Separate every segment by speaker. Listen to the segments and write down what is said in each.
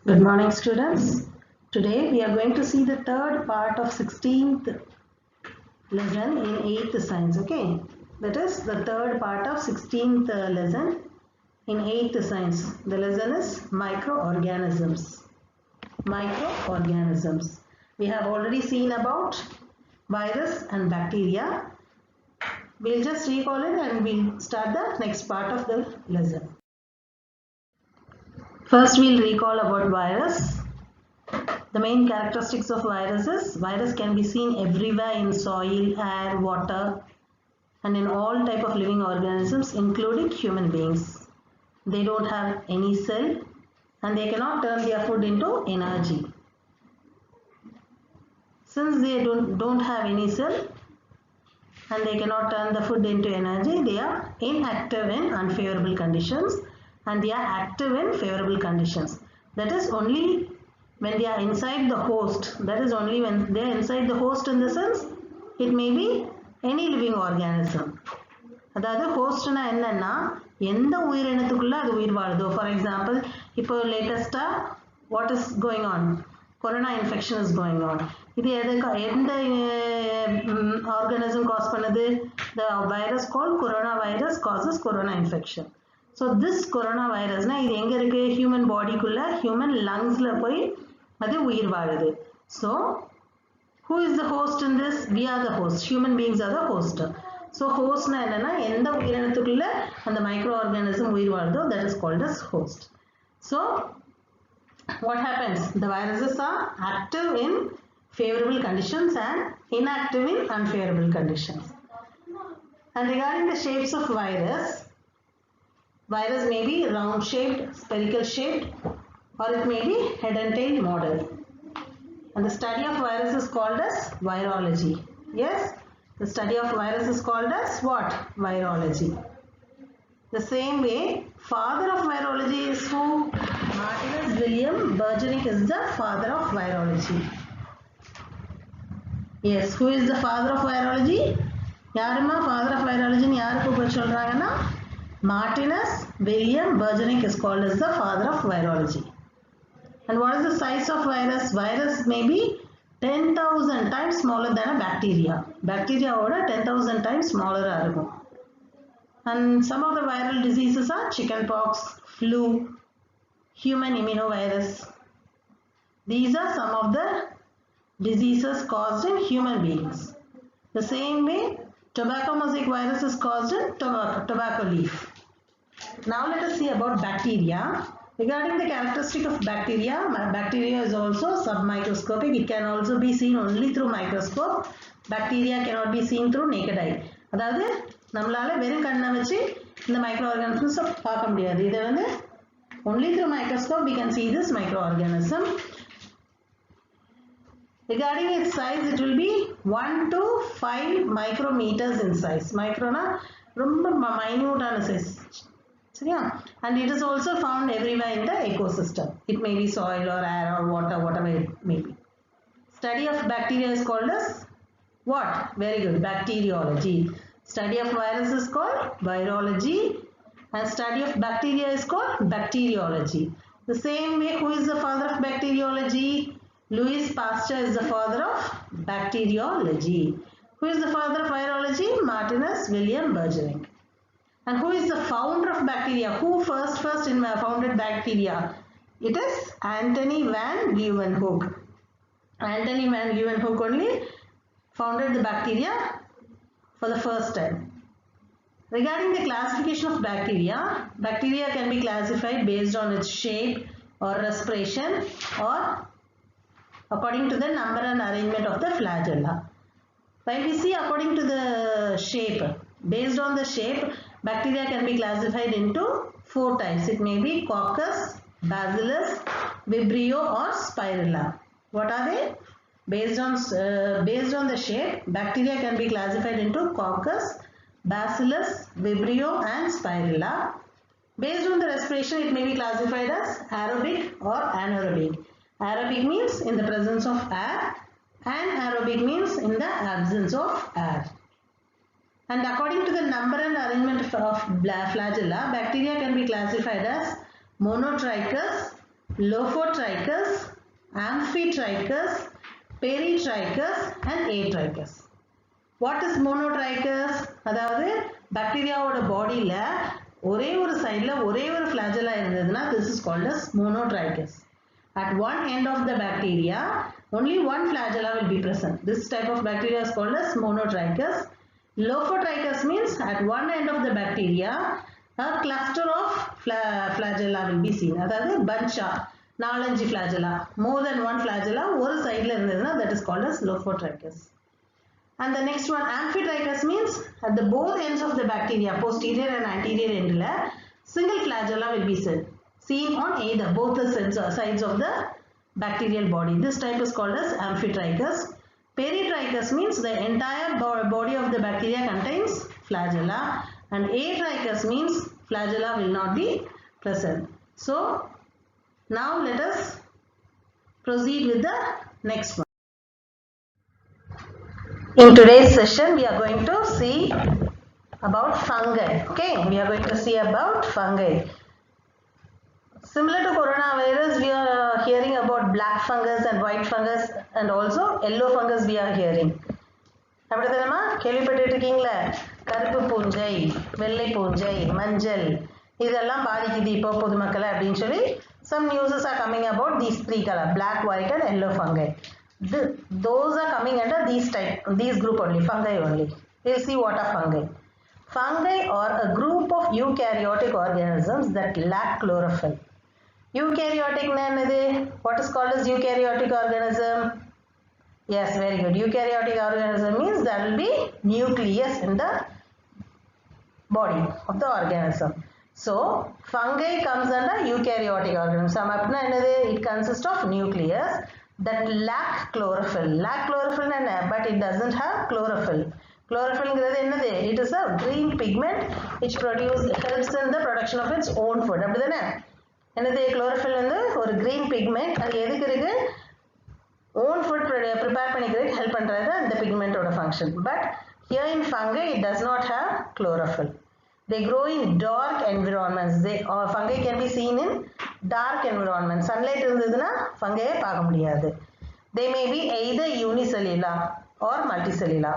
Speaker 1: Good morning, students. Today we are going to see the third part of 16th lesson in 8th science. Okay, that is the third part of 16th lesson in 8th science. The lesson is microorganisms. Microorganisms. We have already seen about virus and bacteria. We'll just recall it and we'll start the next part of the lesson. First, we'll recall about virus. The main characteristics of viruses: virus can be seen everywhere in soil, air, water, and in all type of living organisms, including human beings. They don't have any cell and they cannot turn their food into energy. Since they don't have any cell and they cannot turn the food into energy, they are inactive in unfavorable conditions and they are active in favorable conditions. That is only when they are inside the host. That is only when they are inside the host, in the sense it may be any living organism. அதாவது ஹோஸ்ட்னா என்னன்னா எந்த உயிரினத்துக்குள்ள அது உயிர் வாழுதோ. For example, இப்போ லேட்டஸ்ட்டாக what is going on, corona infection is going on. இது எந்த organism cause பண்ணுது? The virus call corona virus causes corona infection. So this corona வைரஸ்னால் இது எங்கே இருக்குது? ஹியூமன் பாடிக்குள்ளே, ஹியூமன் லங்ஸில் போய் அது உயிர் வாழுது. So who is the host in this? We are the host. Human beings are the host. So hostனா என்னன்னா எந்த உயிரினத்துக்குள்ள அந்த மைக்ரோ ஆர்கானிசம் உயிர் வாழுதோ, that is called as host. So what happens? The viruses are active in favorable conditions and inactive in unfavorable conditions. And regarding the shapes of virus may be round shaped, spherical shaped, or it may be head and tail model. And the study of virus is called as virology. Yes, the study of virus is called as what? Virology. The same way, father of virology is who? Martinus William Bergenic is the father of virology. Yes, who is the father of virology? யாருமா father of virology ன்னு யாருக்கு போய் சொல்றாங்கன்னா, Martinus William Bergenic is called as the father of virology. And what is the size of virus? Virus may be 10,000 times smaller than a bacteria. Bacteria oda 10,000 times smaller இருக்கும். And some of the viral diseases are chickenpox, flu, human immunovirus. These are some of the diseases caused in human beings. The same way, tobacco mosaic virus is caused in tobacco leaf. Now let us see about bacteria. Regarding the characteristic of bacteria, bacteria is also submicroscopic. It can also be seen only through microscope. Bacteria cannot be seen through naked eye. அதாவது நம்மளால வெறும் கண்ணை வச்சு இந்த micro organisms பார்க்க முடியாது. இதை வந்து only through microscope we can see this microorganism. Regarding its size, it will be 1 to 5 micrometers in size. Microna ரொம்ப மைன்யூட்டான size. Yeah. And it is also found everywhere in the ecosystem. It may be soil or air or water, whatever it may be. Study of bacteria is called as what? Very good. Bacteriology. Study of virus is called virology. And study of bacteria is called bacteriology. The same way, who is the father of bacteriology? Louis Pasteur is the father of bacteriology. Who is the father of virology? Martinus William Bergenic. And who is the founder of bacteria? Who first founded bacteria? It is Antony van Leeuwenhoek. Antony van Leeuwenhoek only founded the bacteria for the first time. Regarding the classification of bacteria, bacteria can be classified based on its shape or respiration or according to the number and arrangement of the flagella. While we see according to the shape, based on the shape, bacteria can be classified into 4 types. It may be coccus, bacillus, vibrio or spirilla. What are they? Based on the shape, bacteria can be classified into coccus, bacillus, vibrio and spirilla. Based on the respiration, it may be classified as aerobic or anaerobic. Aerobic means in the presence of air and aerobic means in the absence of air. And according to the number and arrangement of flagella, bacteria can be classified as monotrichous, Lophotrichus, Amphitrichus, Peritrichus and Atrichus. What is monotrichus? அதாவது பாக்டீரியாவோட பாடியில ஒரே ஒரு சைடுல ஒரே ஒரு flagella இருந்ததுன்னா this is called as monotrichus. At one end of the bacteria only one flagella will be present. This type of bacteria is called as monotrichus. Lophotrichus means at one end of the bacteria a cluster of flagella will be seen. அதாவது bunch-ஆ 4-5 flagella, more than one flagella ஒரு சைடுல இருந்ததுன்னா that is called as Lophotrichus. And the next one, Amphitrichus means at the both ends of the bacteria, posterior and anterior end, single flagella will be seen on either both the sides of the bacterial body. This type is called as Amphitrichus. Peritrichus means the entire body of the bacteria contains flagella, and Atrichus means flagella will not be present. So now let us proceed with the next one. In today's session, we are going to see about fungi. Okay, we are going to see about fungi. Similar to coronavirus, we are hearing about black fungus and white fungus, and also yellow fungus we are hearing. அப்படிதானமா கேள்விப்பட்டு இருக்கீங்களா? கருப்பு பூஞ்சை, வெள்ளை பூஞ்சை, மஞ்சள் இதெல்லாம் பாதிக்குது இப்போ பொதுமக்களை அப்படின்னு சொல்லி some news are coming about these three color, black, white and yellow fungi. Those are coming under these group only, fungi only. We'll see what are fungi. Fungi are a group of eukaryotic organisms that lack chlorophyll. Eukaryotic என்னது? What is called as eukaryotic organism? Yes, very good. Eukaryotic organism means there will be nucleus in the body of the organism. So fungi comes under eukaryotic organism. அப்படினா என்னது? It consists of nucleus that lack chlorophyll. Lack chlorophyll but it doesn't have chlorophyll. Chlorophyll ங்கிறது என்னது? It is a green pigment which helps in the production of its own food. அப்படிதானே? என்னது? chlorophyll வந்து ஒரு green pigment. அது எதுக்கு இருக்கு? own food prepare பண்ணிக்கிறதுக்கு help பண்றது அந்த pigment ஓட function. But here in fungi it does not have chlorophyll. They grow in dark environments. Fungi can be seen in dark environment. Sunlight இருந்ததுன்னா fungi பார்க்க முடியாது. They may be either unicellular or multicellular.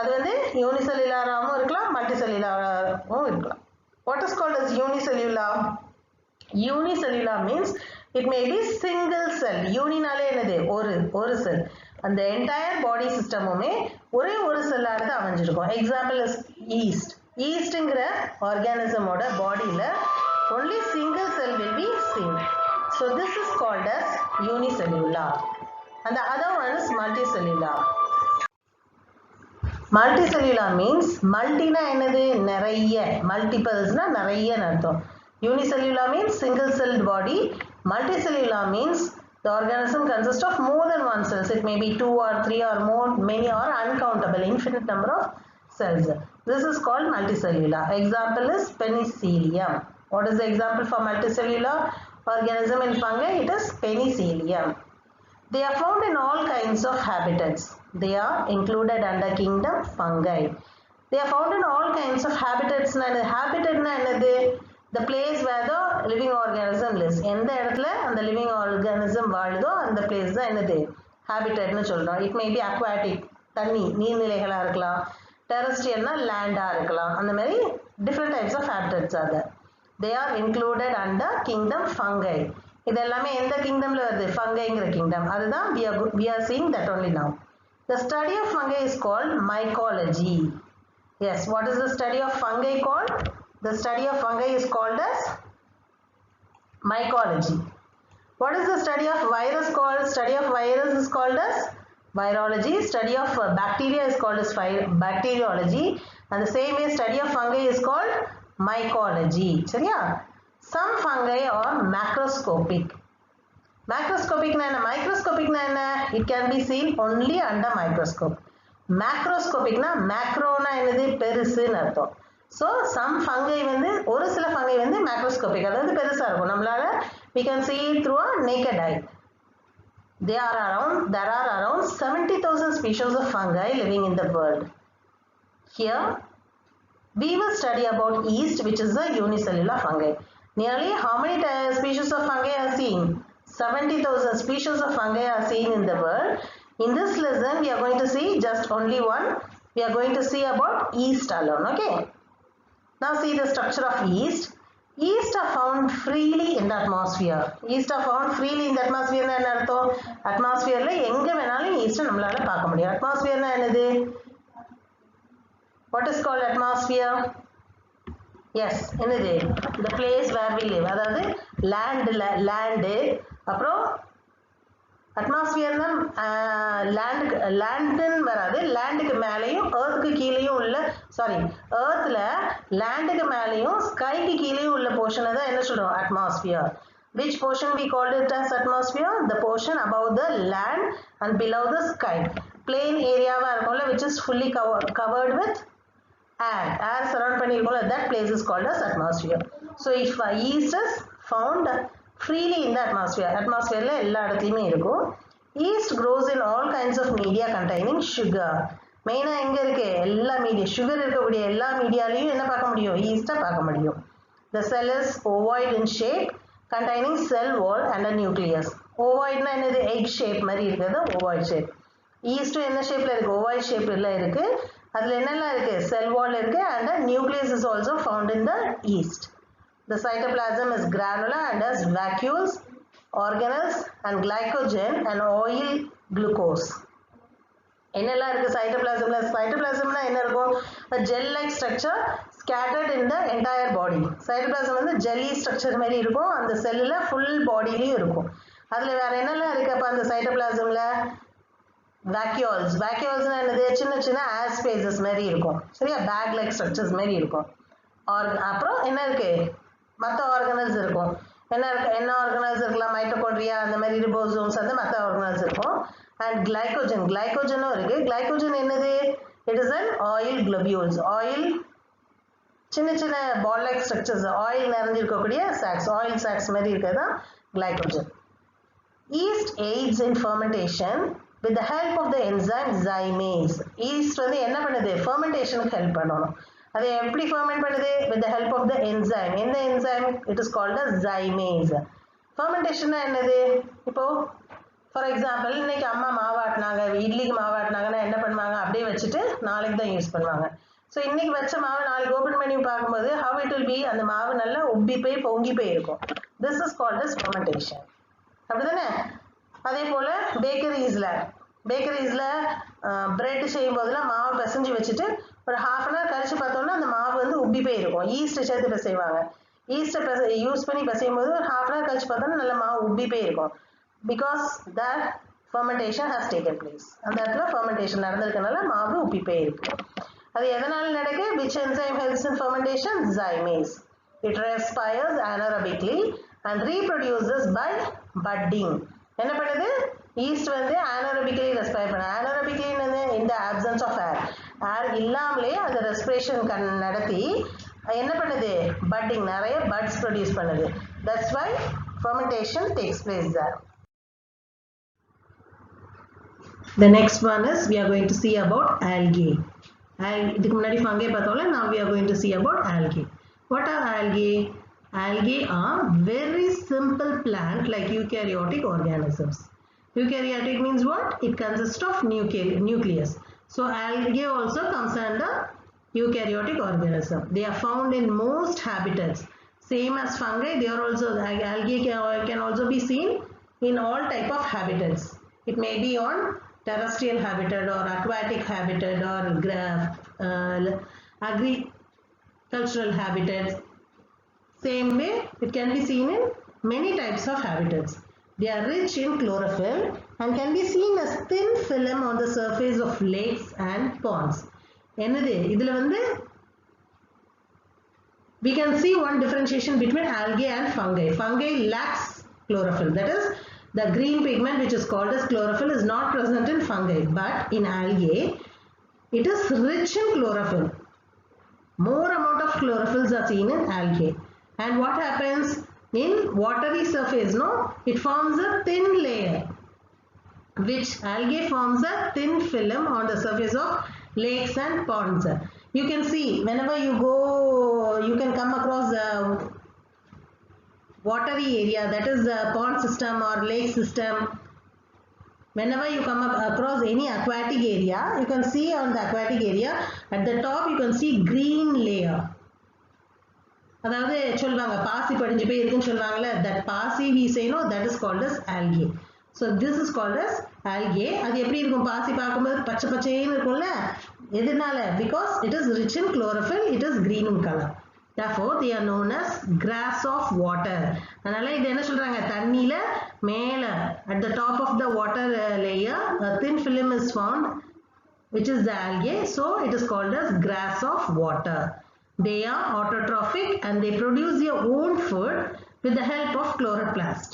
Speaker 1: அது வந்து unicellular-ஆவும் இருக்கலாம், multicellular-ஆவும் இருக்கலாம். What is called as unicellular? Unicellular means it may be single cell. Uniனாலே என்னது? ஒரு cell. அந்த entire body system-உமே ஒரே ஒரு cell-ஆ இருந்து அமைஞ்சிருக்கும். Example is yeast. Yeast-ங்கிற organism ஓட bodyல only single cell will be seen. So this is called as unicellular. And the other one is multicellular. Multicellular means multi-na என்னது? நிறைய. Multiples-na நிறைய அர்த்தம். Unicellular means single celled body. Multicellular means the organism consists of more than one cells. It may be 2 or 3 or more, many or uncountable, infinite number of cells. This is called multicellular. Example is penicillium. What is the example for multicellular organism in fungi? It is penicillium. They are found in all kinds of habitats. They are included under kingdom fungi. They are found in all kinds of habitats. Habitat na என்னது? The place where the living organism lives. எந்த இடத்துல அந்த living organism வாழுதோ அந்த place தான் என்னது? Habitatனு சொல்றோம். It may be aquatic, தண்ணி, நீர்நிலைகளா இருக்கலாம். Terrestrial land-ஆ இருக்கலாம். அந்த மாதிரி different types of habitats are there. They are included under kingdom fungi. இது எல்லாமே எந்த kingdomல வருது? Fungi-ங்கிற kingdom. அதுதான் we are seeing that only now. The study of fungi is called mycology. Yes, what is the study of fungi called? The study of fungi is called as mycology. What is the study of virus called? Study of virus is called as virology. Study of bacteria is called as bacteriology. And the same way study of fungi is called mycology. சரியா? Some fungi are macroscopic. Macroscopic na enna? Microscopic na enna? It can be seen only under microscope. Macroscopic na macro na என்னது? பெருசுன்னு அர்த்தம். So some fungi வந்து ஒரு சில fungi வந்து macroscopic, அதாவது பெருசா இருக்கும். நம்மளால we can see it through a naked eye. There are around 70,000 species of fungi living in the world. Here we will study about yeast, which is a unicellular fungi. Nearly how many species of fungi are seen? 70,000 species of fungi are seen in the world. In this lesson, we are going to see just only one. We are going to see about yeast alone. Okay. Now see the structure of yeast. Yeast are found freely in the atmosphere. Yeast are found freely in the atmosphere. Atmosphere la enga venalum yeast nammalaala paaka mudiyum. Atmosphere na enadhu? What is called atmosphere? Yes, enadhu? The place where we live. Adhaadu land அப்புறம் அட்மாஸ்பியர்னா லேண்டுன்னு வராது, லேண்டுக்கு மேலேயும் எர்த்துக்கு கீழேயும் உள்ள எர்த்தில் லேண்டுக்கு மேலேயும் ஸ்கைக்கு கீழேயும் உள்ள போர்ஷனை தான் என்ன சொல்கிறோம்? Atmosphere. Which portion we called it as atmosphere? The portion above the land and below the sky. Plain area which is fully covered with air. Air surround பண்ணிருக்கோம்ல, that place is called as atmosphere. So if yeast is found freely in the atmosphere. Atmosphere la ella edathiliyume irukum. Yeast grows in all kinds of media containing sugar. Main ah enga irukke? Ella media sugar irukkudiya ella medialayum enna paaka mudiyum? Yeast ah paaka mudiyum. The cell is ovoid in shape, containing cell wall and a nucleus. Ovoid na enadhu? Egg shape mari irukadhu ovoid shape. Yeast enna shape la irukku? Ovoid shape la irukku. Adula enna irukku? Cell wall irukku and a nucleus is also found in the yeast. The cytoplasm is granular and has vacuoles, organelles and glycogen and oil glucose. என்னெல்லாம் இருக்கு சைட்டோபிளாசம்ல? சைட்டோபிளாசம்னா என்ன இருக்கும்? A gel like structure scattered in the entire body. Cytoplasm வந்து jelly structure மாதிரி இருக்கும், அந்த செல்லுல full பாடியிலயும் இருக்கும். அதுல வேற என்னெல்லாம் இருக்கு அப்ப அந்த சைட்டோபிளாசம்ல? வேக்யூல்ஸ்னா என்னது? சின்ன சின்ன ஏர் ஸ்பேசஸ் மாதிரி இருக்கும், சரியா? பேக் லைக் ஸ்ட்ரக்சர்ஸ் மாதிரி இருக்கும். அப்புறம் என்ன இருக்கு? மற்ற ஆர்கனல்ஸ் இருக்கும். என்ன ஆர்கனல்ஸ் இருக்கலாம்? மைட்டோகாண்ட்ரியா அந்த மாதிரி ரிபோசோம்ஸ் அந்த மற்ற ஆர்கனல்ஸ் இருக்கும். அண்ட் கிளைகோஜனும் இருக்கு. கிளைகோஜன் என்னது? It is an oil globules. Oil சின்ன சின்ன பால் லைக் ஸ்ட்ரக்சர்ஸ், ஆயில் நிறைஞ்சிருக்கக்கூடிய சாக்ஸ், ஆயில் சாக்ஸ் மாதிரி இருக்கிறது தான் glycogen. Yeast aids in fermentation with the help of the enzyme zymase. Yeast வந்து என்ன பண்ணுது? ஃபெர்மெண்டேஷனுக்கு ஹெல்ப் பண்ணணும். அதை எப்படி ஃபெர்மெண்ட் பண்ணுது? with the help of the enzyme. எந்த enzyme? it is called as zymase. ஃபெர்மெண்டேஷன்னா என்னது? இப்போ ஃபார் எக்ஸாம்பிள் இன்னைக்கு அம்மா மாவாட்டினாங்க, இட்லிக்கு மாவாட்டினாங்கன்னா என்ன பண்ணுவாங்க? அப்படியே வச்சுட்டு நாளைக்கு தான் யூஸ் பண்ணுவாங்க. ஸோ இன்னைக்கு வச்ச மாவை நாளைக்கு ஓப்பன் பண்ணி பார்க்கும்போது how it will be? அந்த மாவு நல்லா உப்பி போய் பொங்கி போயிருக்கும். this is called as fermentation. அப்படிதானே? அதே போல் பேக்கரிஸில் பிரெட் செய்யும் போதெல்லாம் மாவு பிசைஞ்சு வச்சுட்டு ஒரு ஹாஃப் அன் ஹவர் கழிச்சு பார்த்தோம்னா அந்த மாவு வந்து உப்பி போயிருக்கும். ஈஸ்ட் சேர்த்து பிசைவாங்க. ஈஸ்ட்டை யூஸ் பண்ணி பிசையும் போது ஒரு ஹாஃப் அன் ஹவர் கழிச்சு பார்த்தோம்னா நல்ல மாவு உப்பி போயிருக்கும். Because that fermentation has taken place. அந்த இடத்துல ஃபெர்மெண்டேஷன் நடந்திருக்கனால மாவு உப்பி போயிருக்கு. அது எதனால நடக்கு? which enzyme helps in fermentation? Zymase. It respires anaerobically and reproduces by budding. என்ன பண்ணுது? ஈஸ்ட் வந்து anaerobically ரெஸ்பயர் பண்ண. anaerobically in the absence of air. ஏர் இல்லாமலே அது ரெஸ்பிரேஷன் நடத்தி என்ன பண்ணுது? பட்டிங், நிறைய பட்ஸ் ப்ரொடியூஸ் பண்ணுது. that's why fermentation takes place there. The next one is we are going to see about algae. இதுக்கு முன்னாடி ஃபங்கை பார்த்தோம்ல, now we are going to see about algae. What are algae? Algae are very simple plant like eukaryotic organisms. Eukaryotic means what? It consists of nucleus. So algae also comes under eukaryotic organism. They are found in most habitats. Same as fungi, they are also algae can also be seen in all type of habitats. It may be on terrestrial habitat or aquatic habitat or agricultural habitats. Same way, it can be seen in many types of habitats. They are rich in chlorophyll and can be seen as thin film on the surface of lakes and ponds. என்னது இதுல வந்து we can see one differentiation between algae and fungi. Fungi lacks chlorophyll. That is, the green pigment which is called as chlorophyll is not present in fungi, but in algae it is rich in chlorophyll. More amount of chlorophylls are seen in algae. And what happens in watery surface? No, it forms a thin layer, which algae forms a thin film on the surface of lakes and ponds. You can see whenever you go, you can come across watery area, that is the pond system or lake system. Whenever you come up across any aquatic area, you can see on the aquatic area at the top you can see green layer. அதாவது சொல்வாங்க பாசி படிஞ்சு போய் இருக்குன்னு சொல்வாங்கல, that பாசி we say no, that is called as algae. So this is called as algae. அது எப்படி இருக்கும் பாசி பார்க்கும்போது பச்சை பச்சைன்னு இருக்கும்ல, எதனால? Because it is rich in chlorophyll, it is green in color. Therefore they are known as grass of water. அதனால இது என்ன சொல்றாங்க, தண்ணியில மேல at the top of the water layer a thin film is found which is the algae, so it is called as grass of water. They are autotrophic and they produce their own food with the help of chloroplast.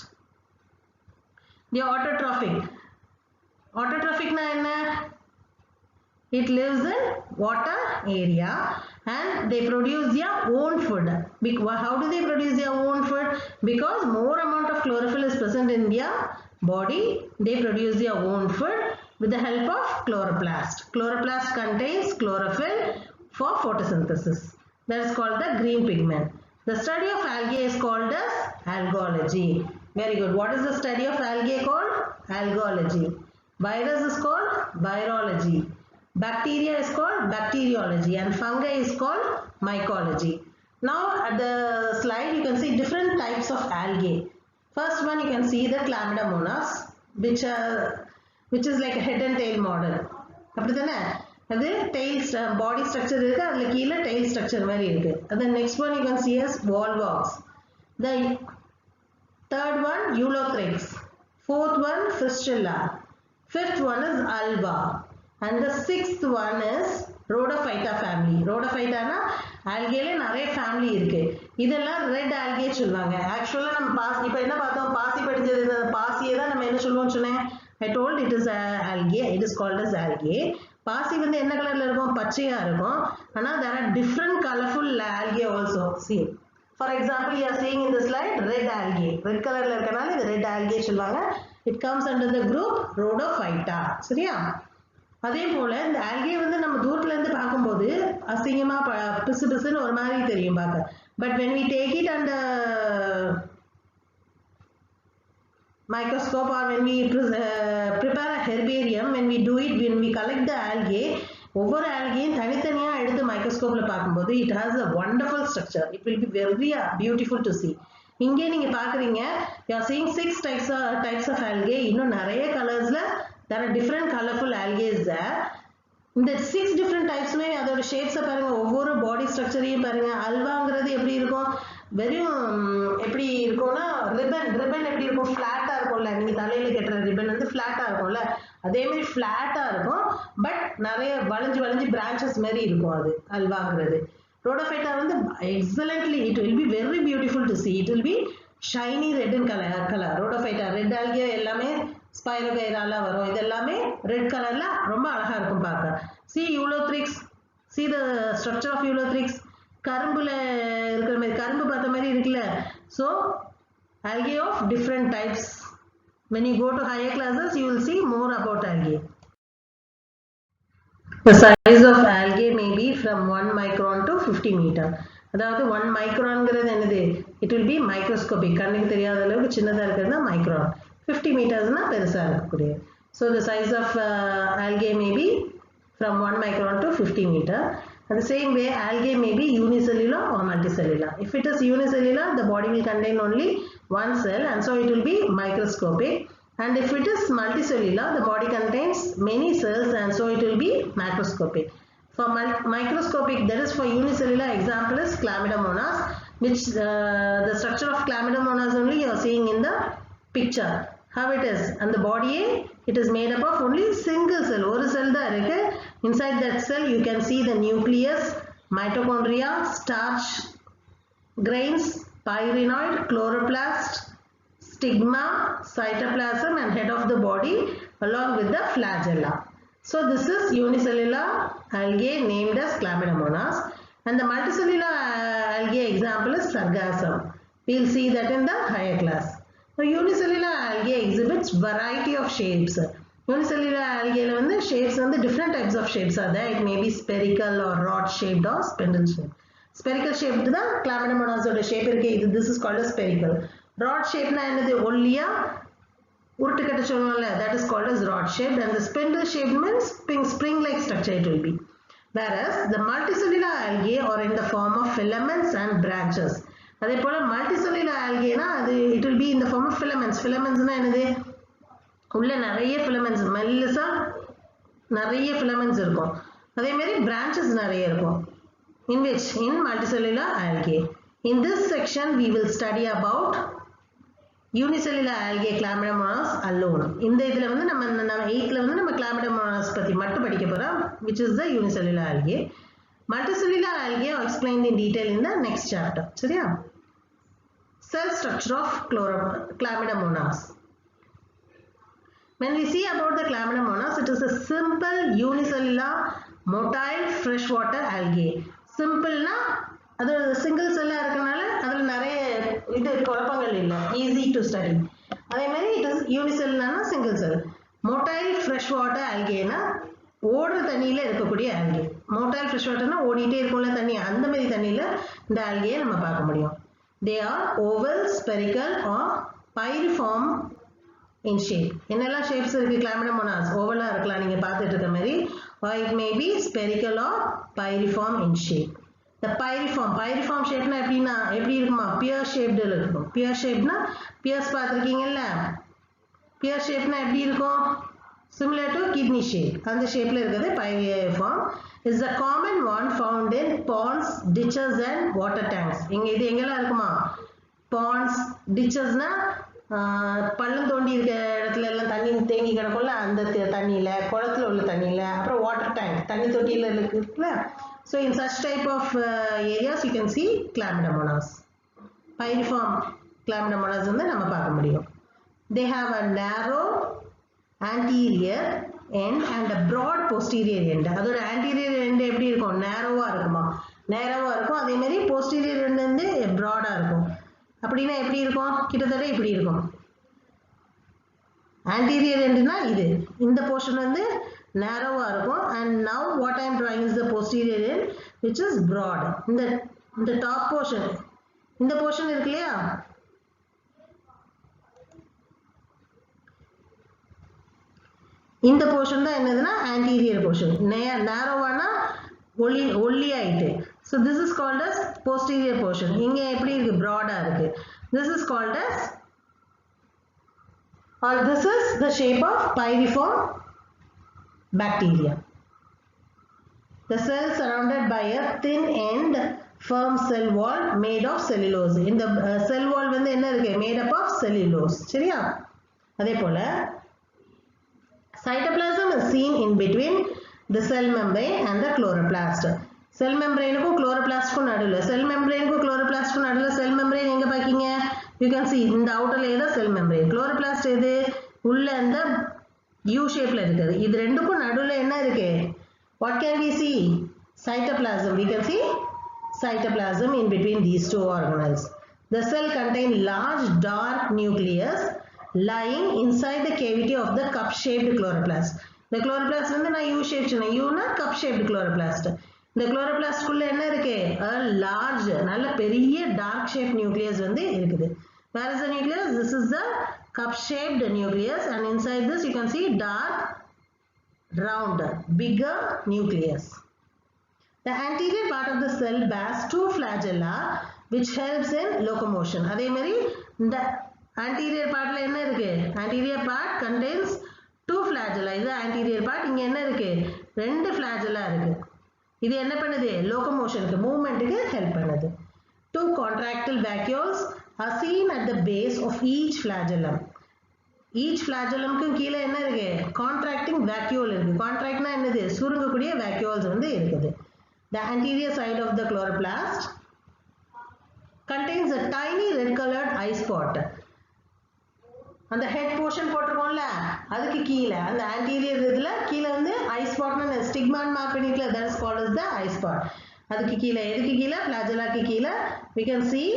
Speaker 1: They are autotrophic. Autotrophic na enna? It lives in water area and they produce their own food. How do they produce their own food? Because more amount of chlorophyll is present in their body, they produce their own food with the help of chloroplast. Chloroplast contains chlorophyll for photosynthesis. That is called the green pigment. The study of algae is called as algology. Very good. What is the study of algae called? Algology. Virus is called virology. Bacteria is called bacteriology and fungi is called mycology. Now at the slide you can see different types of algae. First one you can see the Chlamydomonas, which is like a head and tail model. அப்படிதானே? அது tail body structure இருக்கு, அதுல கீழ tail structure மாதிரி இருக்கு. And the next one you can see as volvox. The third one Eulothrix. Fourth one Fistula. Fifth one is Alba. And the sixth one is Rhodophyta family. Rhodophyta na algae le நிறைய family இருக்கு. இதெல்லாம் red algae சொல்வாங்க. Actually நம்ம இப்ப என்ன பார்த்தோம், பாசி படிஞ்சது, இந்த பாசியை தான் நம்ம என்ன சொல்லுவோம்னு சொன்னேன். I told it is algae. It is called as algae. பாசி வந்து என்ன கலர்ல இருக்கும், பச்சையா இருக்கும். ஆனா there are different colorful algae also. See, for example you are seeing in the slide red algae. Red colorல இருக்கனால இது red algae சொல்வாங்க. It comes under the group Rhodophyta. சரியா? அதே போல இந்த algae வந்து நம்ம தூரத்துல இருந்து பார்க்கும்போது அசிங்கமா பிசு பிசுன்னு ஒரு மாதிரி தெரியும் பார்க்க. But when we take it under microscope or when we prepare a herbarium, when we do it, when we collect the algae, ஒவ்வொரு algae தனித்தனியா எடுத்து மைக்ரோஸ்கோப்ல பார்க்கும்போது it has a wonderful structure. It will be very beautiful to see. இங்கே நீங்க பாக்குறீங்க, you are seeing 6 types of algae. இன்னும் நிறைய கலர்ஸ்ல there are different colorful algae there. இந்த 6 different types மே அதோட shapes பாருங்க, ஒவ்வொரு body structure-ஐயும் பாருங்க. அல்வாங்கிறது எப்படி இருக்கும், வெறும் எப்படி இருக்கும்னா ரிப்பன் எப்படி இருக்கும், ஃபிளாட்டா இருக்கும்ல, நீங்க தலையில கட்டுற ரிப்பன் வந்து ஃபிளாட்டா இருக்கும்ல, அதே மாதிரி ஃபிளாட்டா இருக்கும். பட் நிறைய வளைஞ்சு பிரான்ச்சஸ் மாதிரி இருக்கும் அது அல்வாங்கிறது. Rhodophyta வந்து excellently, it will be very beautiful to see. It will be shiny red in color. Rhodophyta red algae எல்லாமே ஸ்பைரோகைரால வரும், இது எல்லாமே ரெட் கலர்ல ரொம்ப அழகா இருக்கும் பார்க்க. See Eulothrix, see the structure of Eulothrix. கரும்புல இருக்கிற மாதிரி, கரும்பு பார்த்த மாதிரி இருக்குல்ல. So algae of different types. When you go to higher classes you will see more about algae. The size of algae may be from 1 micron to 50 meter. அதாவது 1 micronங்கிறது என்னது, it will be microscopic. கண்ணுக்கு தெரியாத அளவுக்கு சின்னதா இருக்கிறது தான் micron. 50 metersனா பெருசா இருக்கக்கூடிய. So the size of algae may be from 1 micron to 50 meter. And the same way algae may be unicellular or multicellular. If it is unicellular, the body will contain only one cell and so it will be microscopic. And if it is multicellular, the body contains many cells and so it will be macroscopic. For microscopic, that is for unicellular, example is Chlamydomonas, which the structure of Chlamydomonas only you are seeing in the picture. How it is, and the body it is made up of only single cell, ஒரு cell தான் இருக்கு. Inside that cell you can see the nucleus, mitochondria, starch grains, pyrenoid, chloroplast, stigma, cytoplasm and head of the body along with the flagella. So this is unicellular algae named as Chlamydomonas, and the multicellular algae example is Sargassum. We will see that in the higher class. So unicellular algae exhibits variety of shapes. Unicellular algae வந்து shapes வந்து different types of shapes are there. It may be spherical or rod shaped or spindle shaped. Spherical shaped தான் Chlamydomonas ஓட shape இருக்கு. This is called a spherical. Rod shape na enadhu ஒல்லியா உருட்டு கட்ட சொல்லுவாங்கல, that is called as rod shaped, and the spindle shaped means spring like structure it will be. Whereas the multicellular algae are in the form of filaments and branches. அதே போல multicellular algae na அது it will be in the form of filaments. Filaments na என்னது, உள்ள நிறைய filaments, மெல்லிசா நிறைய filaments இருக்கும். அதே மாதிரி branches நிறைய இருக்கும். In which? In multicellular algae. In this section we will study about unicellular algae Chlamydomonas alone. இந்த இதுல வந்து நம்ம 8th ல வந்து நம்ம Chlamydomonas பத்தி மட்டும் படிக்க போறோம், which is the unicellular algae. Multicellular algae are explained in detail in the next chapter. சரியா? Cell structure of Chlamydomonas. When we see about the Chlamydomonas, it is a simple unicellular motile freshwater algae. Simple na அது single cell இருக்கனால அதுல நிறைய இது குழப்பங்கள் இல்ல, easy to study. அதே மாதிரி it is unicellular na single cell. Motile freshwater algae na ஓடுற தண்ணியில இருக்கக்கூடிய algae. Motile freshwater na ஓடிட்டே இருக்கும்ல தண்ணி, அந்த மாதிரி தண்ணியில இந்த algae நம்ம பார்க்க முடியும். They are oval, spherical or pyriform in shape. என்னெல்லாம் shapes இருக்கு Chlamydomonas? oval இருக்கலாம் நீங்க பார்த்துட்டு இருக்க மாதிரி, or it may be spherical or pyriform in shape. The pyriform shape na எப்படினா எப்படி இருக்குமா, pear shaped இருக்கும். pear shaped na pears பார்த்திருக்கீங்கல்ல, pear shape na எப்படி இருக்கும், similar to kidney shape. அந்த ஷேப்ல இருக்குது pyriform. is a common one found in ponds, ditches and water tanks. இங்க இது எங்கெல்லாம் இருக்குமா, ponds, ditches na பள்ளம் தோண்டி இருக்க இடத்துல எல்லாம் தண்ணி தேங்கி கிடக்கும்ல, அந்த தண்ணியில, குளத்துல உள்ள தண்ணியில, அப்புறம் வாட்டர் டேங்க் தண்ணி தொட்டியில இருக்குல்ல. So in such type of areas you can see Chlamydomonas. Pyriform Chlamydomonas வந்து நம்ம பார்க்க முடியும். They have a narrow anterior end and a broad posterior end. அதோட anterior end எப்படி இருக்கும், narrow-ஆ இருக்குமா, narrow-ஆ இருக்கும். அதே மாதிரி posterior end வந்து broad-ஆ இருக்கும். அப்படின்னா எப்படி இருக்கும், கிட்டத்தட்ட இப்படி இருக்கும். anterior endனா இது, இந்த portion வந்து narrow-ஆ இருக்கும். and now what I am drawing is the posterior end which is broad. இந்த top portion, இந்த portion இருக்கு இல்லையா, இந்த portion தான் என்னதுன்னா anterior portion. narrow-ஆனா ஒல்லி ஆயிட்டு. so this is called as posterior portion. இங்க எப்படி இருக்கு, broad-ஆ இருக்கு. this is called as, or this is the shape of pyriform bacteria. The cell surrounded by a thin end firm cell wall made of cellulose. In the cell wall வந்து என்ன இருக்கு, made up of cellulose. சரியா? அதே போல cytoplasm is seen in between the cell membrane and the chloroplast. cell membrane க்கும் chloroplast க்கும் நடுவுல, cell membrane க்கும் chloroplast க்கும் நடுவுல cell membrane எங்க பாக்கீங்க, you can see இந்த outer layer தான் cell membrane. chloroplast எது, உள்ள அந்த U shapeல இருக்குது. இது ரெண்டுக்கும் நடுவுல என்ன இருக்கு, what can we see, cytoplasm. we can see cytoplasm in between these two organelles. The cell contains large dark nucleus lying inside the cavity of the cup shaped chloroplast. The chloroplast வந்து நான் U shape சொன்னேன், U னா cup shaped chloroplast. இந்த chloroplast குள்ள என்ன இருக்கு, a large நல்ல பெரிய dark shaped nucleus வந்து இருக்குது. Where is the nucleus? This is the cup shaped nucleus, and inside this you can see dark round bigger nucleus. The anterior part of the cell bears two flagella which helps in locomotion. அதே மாதிரி இந்த anterior partல என்ன இருக்கு, anterior part contains two flagella. இது anterior part, இங்க என்ன இருக்கு, ரெண்டு flagella இருக்கு. இது என்ன பண்ணுது, locomotionக்கு, movementக்கு help பண்ணுது. Two contractile vacuoles are seen at the base of each flagellum. each flagellumக்கு கீழ என்ன இருக்கு, contracting vacuole இருக்கு. contractனா என்னது, சுருங்கக்கூடிய vacuoles வந்து இருக்குது. The anterior side of the chloroplast contains a tiny red colored eye spot. அந்த head portion போட்டிருக்கோம்ல, அதுக்கு கீழ அந்த anterior இதுல கீழ வந்து eye spotனா stigma மார்க் பண்ணிருக்கல, that is called as the eye spot. அதுக்கு கீழ, எதுக்கு கீழ, flagellaக்கு கீழ we can see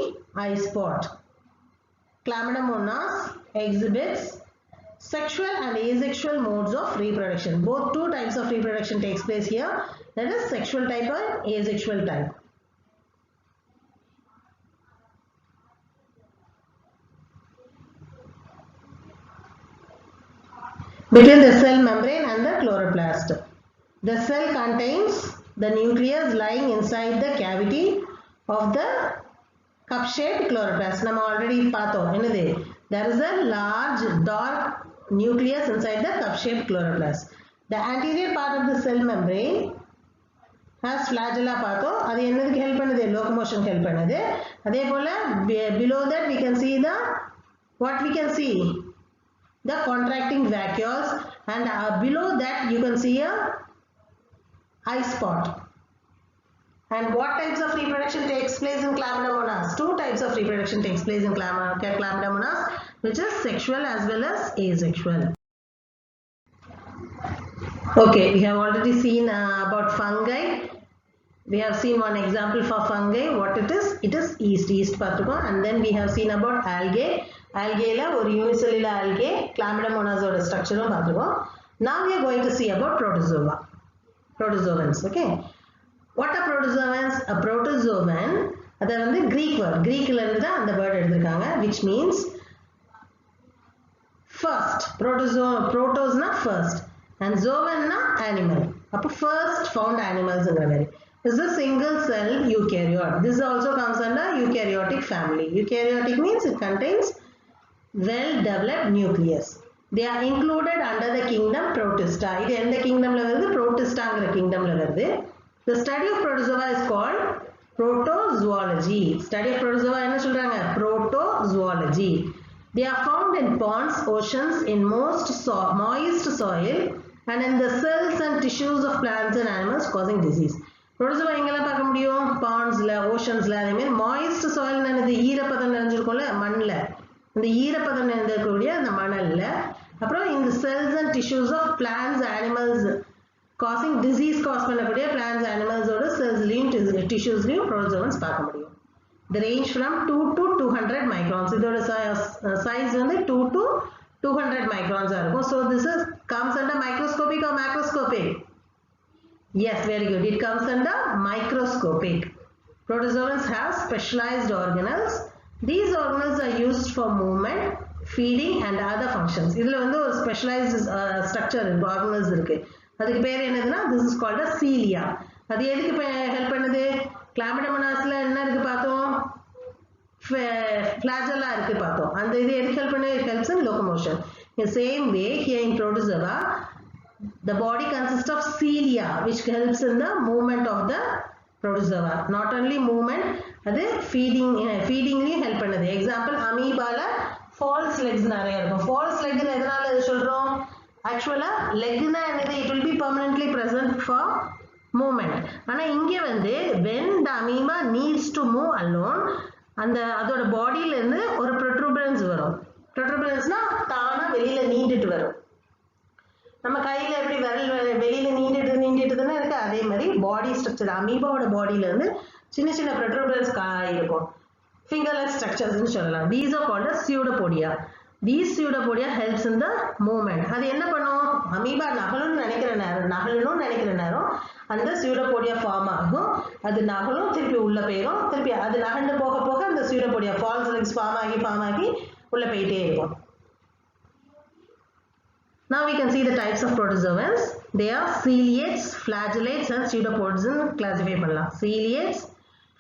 Speaker 1: eye spot. Chlamydomonas exhibits sexual and asexual modes of reproduction. Both two types of reproduction takes place here, that is sexual type and asexual type. between the cell membrane and the chloroplast. The cell contains the nucleus lying inside the cavity of the cup-shaped chloroplast. We already பார்த்தோம். There is a large dark nucleus inside the cup-shaped chloroplast. The anterior part of the cell membrane has flagella பார்த்தோம். அது என்னதுக்கு help பண்ணுது? locomotion help பண்ணுது. அதே போல below that we can see the what we can see the contracting vacuoles, and below that you can see a eye spot. And what types of reproduction takes place in Chlamydomonas? Two types of reproduction takes place in Chlamydomonas, which is sexual as well as asexual. Okay, we have already seen about fungi. We have seen one example for fungi. What it is? It is yeast பார்த்துக்கோம். And then we have seen about algae. Algae la ஒரு unicellular algae, Chlamydomonas ஓட structure பார்த்துக்கோம். Now we are going to see about protozoa. Protozoans, okay? What are protozoans? A protozoan, அது வந்து Greek word. Greekல இருந்து தான் அந்த word எடுத்திருக்காங்க, which means first. Protos na first, and zoan na animal. அப்போ first found animals ங்கற மாதிரி. This is a single cell eukaryote. This also comes under eukaryotic family. Eukaryotic means it contains well developed nucleus. They are included under the kingdom Protista. இது எந்த kingdomல வருது? Protistaங்கற kingdomல வருது. The study of protozoa is called protozoology. Study of protozoa என்ன சொல்றாங்க? Protozoology. They are found in ponds, oceans, in most moist soil, and in the cells and tissues of plants and animals causing disease. Protozoa எங்கெல்லாம் பார்க்க முடியும்? Pondsல, oceansல, அதே மாதிரி moist soil என்னது? ஈரப்பதம் நிறைஞ்சிருக்கும்ல மண்ணுல. இந்த ஈரப்பதம் நிறைந்திருக்கக்கூடிய அந்த மணல்ல, அப்புறம் இந்த cells and tissues of plants, animals causing disease cause பண்ணக்கூடிய plants, animals ஓட cellsலயும் tissuesலயும் protozoans பார்க்க முடியும். They range from 2 to 200 microns. இதோட size வந்து 2 to 200 microns இருக்கும். So this is comes under microscopic or macroscopic? Yes, very good. It comes under microscopic. Protozoans have specialized organelles. These organelles are used for movement, feeding and other functions. இதுல வந்து ஒரு specialized structure இருக்கு, organelles இருக்கு. அதுக்கு பேர் என்னதுன்னா, this is called a cilia. அது எதுக்கு ஹெல்ப் பண்ணுது? Chlamydomonasல என்ன இருக்கு பார்த்தோம்? flagella இருக்கு பார்த்தோம். அந்த இது எதுக்கு ஹெல்ப் பண்ணுது? It helps in locomotion. In the same way, here in protozoa, the body consists of cilia, which helps in the movement of the protozoa. Not only movement, அது feedingலயும் help பண்ணுது. Example, amoebaல false legs நிறைய இருக்கும். False leg எதனால இது சொல்றோம்? Actually, leg na என்னது? It will be permanently present for movement. ஆனா இங்க வந்து when the amoeba needs to move alone, அந்த அதோட பாடியில இருந்து ஒரு protuberance வரும். Protuberanceனா தானா வெளியில நீண்டிட்டு வரும். நம்ம கையில எப்படி விரல் வெளியில நீண்டிட்டு தானே இருக்கு, அதே மாதிரி பாடி ஸ்ட்ரக்சர் அமீபாவோட பாடியில இருந்து சின்ன சின்ன protuberance இருக்கும். Finger-like structures னு சொல்லலாம். These are called as pseudopodia. These pseudopodia helps in the movement. அது என்ன பண்ணும்? அமீபா நகலும்னு நினைக்கிற நேரம் அந்த pseudopodia ஃபார்ம் ஆகும். அது நகலும் திருப்பி உள்ள போயிடும். திருப்பி அது நகண்டு போக போக அந்த pseudopodia false legs ஃபார்ம் ஆகி உள்ள போயிட்டே இருக்கும். Now we can see the types of protozoans. They are ciliates, flagellates and pseudopods ன்னு classify பண்ணலாம். Ciliates,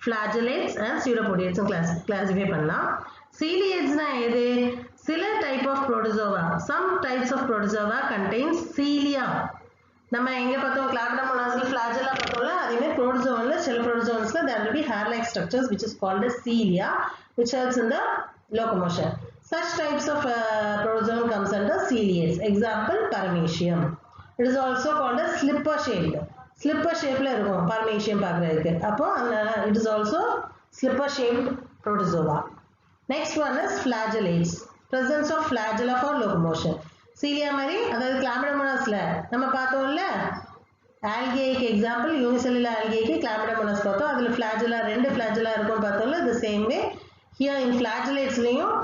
Speaker 1: flagellates and pseudopodiates classify பண்ணலாம். Ciliates னா எது? சில type of protozoa. Some types of protozoa contains cilia. நம்ம எங்க பார்த்தோம்? Chlamydomonasல flagella பார்த்தோம்ல, அதே மாதிரி protozoanல சில protozoansல there will be hair-like structures which is called as cilia, which helps in the locomotion. Such types of protozoan comes under ciliates. Example, Paramecium. It is also called as slipper shaped. Slipper shapeல இருக்கும் Paramecium பார்க்கிறதுக்கு. அப்போ it is also slipper shaped protozoa. Next one is flagellates. Presence of flagella for locomotion. Cilia மாதிரி, அதாவது Chlamydomonasல நம்ம பார்த்தோம்ல, algae example, unicellular algae Chlamydomonas பார்த்தோம். அதுல flagella, ரெண்டு flagella இருக்கும் பார்த்தோம்ல. The same way here in flagellates-லயும்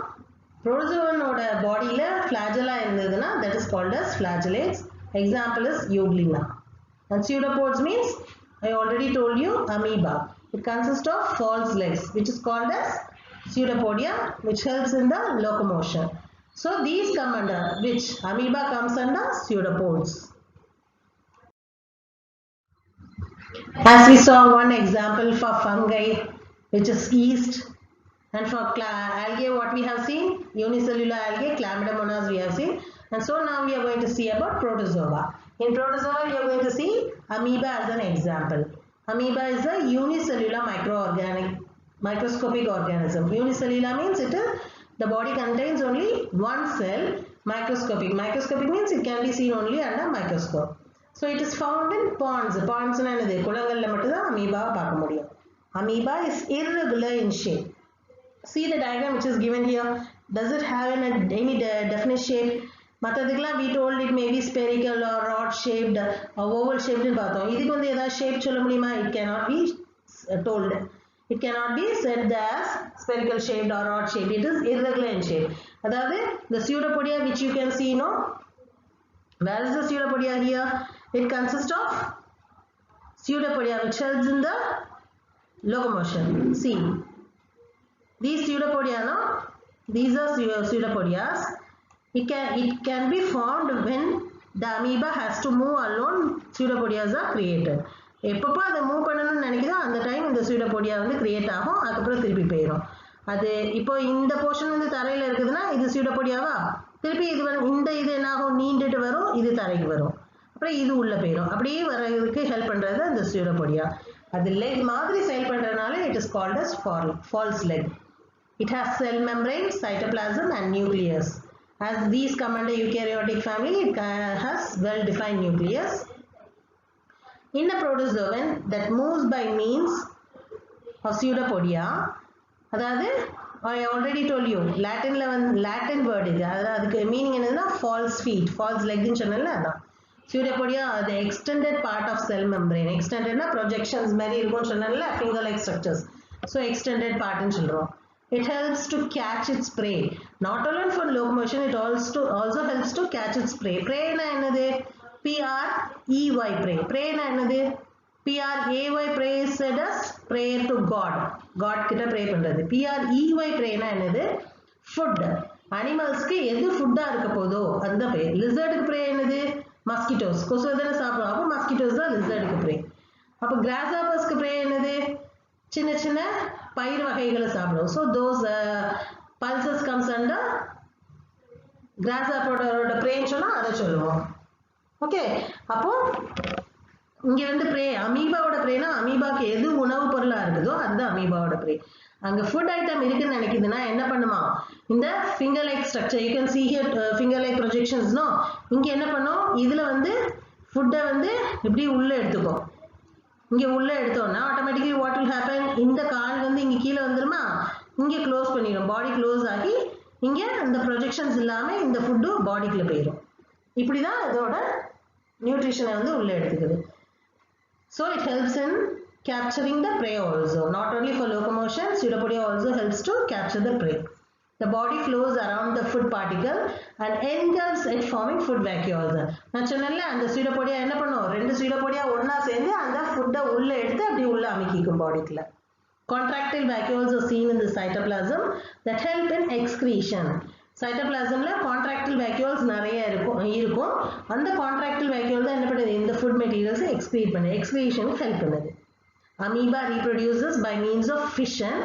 Speaker 1: protozoan ஓட பாடியில flagella இருந்ததுன்னா that is called as flagellates. Example is Euglena. And pseudopods means I already told you amoeba. It consists of false legs which is called as pseudopodia, which helps in the locomotion. So these come under which? Amoeba comes under pseudopods. As we saw one example for fungi, which is yeast, and for algae what we have seen? Unicellular algae, Chlamydomonas we have seen, and so now we are going to see about protozoa. In protozoa we are going to see amoeba as an example. Amoeba is a unicellular microscopic organism. Unicellular means the body contains only one cell. Microscopic means it can be seen only under microscope. So it is found in ponds. Ponds na enadhu kulangalla mattum da amoeba paaka mudiyum. Amoeba is irregular in shape. See the diagram which is given here. Does it have any definite shape? Mathadikla we told it may be spherical or rod shaped or oval shaped nu paathom. Idhukku vandu edha shape solla mudiyuma? It cannot be told. It cannot be said as spherical shaped or rod shaped. It is irregular in shape. Adhaadu the pseudopodia which you can see, no? Where is the pseudopodia here? It consists of pseudopodia which helps in the locomotion. See, these pseudopodia, no? These are pseudopodias. It can be formed when the amoeba has to move alone. Pseudopodias are created. எப்பப்போ அதை move பண்ணணும்னு நினைக்குதோ அந்த time இந்த pseudopodia வந்து create ஆகும். அதுக்கப்புறம் திருப்பி போயிடும். அது இப்போ இந்த போர்ஷன் வந்து தரையில் இருக்குதுன்னா இது pseudopodia-வா? திருப்பி இது என்ன ஆகும்? நீண்டுட்டு வரும், இது தரைக்கு வரும், அப்புறம் இது உள்ள போயிடும். அப்படியே வரதுக்கு ஹெல்ப் பண்றது அந்த pseudopodia. அது லெக் மாதிரி செயல் பண்றதுனால it is called as false leg. It has cell membrane, cytoplasm and nucleus. As these come under eukaryotic family, it has well defined nucleus. In a protozoan that moves by means of pseudopodia, அதாவது I already told you Latin word இது. அதுக்கு meaning என்னன்னா false feet, false leg ன்னு சொன்னேன்ல அதான். Pseudopodia are the extended part of cell membrane. Extended na projections மாதிரி இருக்கும்னு சொன்னேன்ல, finger like structures. So extended part ன்னு சொல்றோம். It helps to catch its prey. Not only for locomotion, it also helps to catch its prey. Prey na என்னது? P-R-E-Y prey. Prey na என்னது? P-R-A-Y prey is said as prayer to God. God கிட்ட pray பண்றது. P-R-E-Y prey na என்னது? Food. Animalsக்கு எது ஃபுட்டா இருக்க போதோ அந்த prey. Lizardக்கு prey என்னது? Mosquitoes. கொசு தான சாப்பிடுவோம். அப்ப mosquitoes தான் lizardக்கு prey. அப்ப grasshoppersக்கு prey என்னது? சின்ன சின்ன பயிர் வகைகளை சாப்பிடும். So those pulses comes under grasshopper-ஓட prey சொன்னா அதை சொல்லுவோம். ஓகே, அப்போ இங்க வந்து prey அமீபாவோட preyனா அமீபாக்கு எது உணவு பொருளா இருக்குதோ அது அமீபாவோட prey. அங்க ஃபுட் ஐட்டம் இருக்குன்னு நினைக்குதுன்னா என்ன பண்ணுமா? இந்த finger like structure, you can see here finger like projections, no? இங்க என்ன பண்ணும்? இதுல வந்து ஃபுட்டை வந்து இப்படி உள்ள எடுத்துக்கும். இங்க உள்ள எடுத்தோம்னா ஆட்டோமேட்டிக்கலி what will happen? இந்த கால் வந்து இங்க கீழே வந்துருமா? இங்க க்ளோஸ் பண்ணிடும். பாடி க்ளோஸ் ஆகி இங்க அந்த ப்ரொஜெக்ஷன்ஸ் இல்லாம இந்த ஃபுட்டு பாடிக்குள்ள போயிடும். இப்படிதான் இதோட நியூட்ரிஷனை வந்து உள்ள எடுத்துக்குது. So it helps in capturing the prey also. Not only for locomotion, pseudopodia also helps to capture the prey. The body flows around the food particle and engulfs it, forming food vacuoles. நான் சொன்னேன்ல அந்த pseudopodia என்ன பண்ணும்? ரெண்டு pseudopodia ஒண்ணா சேர்ந்து அந்த ஃபுட்டை உள்ள எடுத்து அப்படி உள்ள அமுக்கிக்கும் பாடிக்குள்ள. Contractile vacuoles are seen in the cytoplasm that help in excretion. Cytoplasmல contractile vacuoles நிறைய இருக்கும். அந்த contractile vacuole தான் என்ன பண்ணுது? இந்த food materials excrete பண்ணுது. Excretionக்கு help பண்ணுது. Amoeba reproduces by means of fission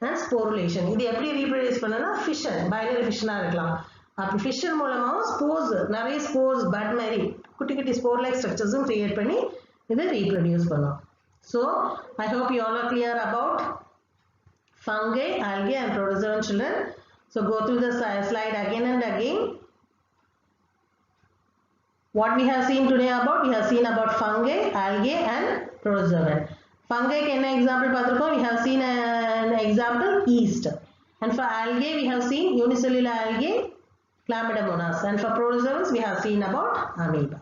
Speaker 1: and sporulation. இது எப்படி reproduce பண்ணனா? Fission, binary fission இருக்கலாம். அப்ப fission மூலமாவும் spores, நிறைய spores bud மாதிரி குட்டி குட்டி spore like structures create பண்ணி இதை reproduce பண்ணும். So I hope you all are clear about fungi, algae and protozoan children. So go through the slide again and again. What we have seen today about? We have seen about fungi, algae and protozoan. Fungi can an example பார்த்திருக்கோம். We have seen an example yeast. And for algae we have seen unicellular algae, Chlamydomonas. And for protozoans we have seen about amoeba.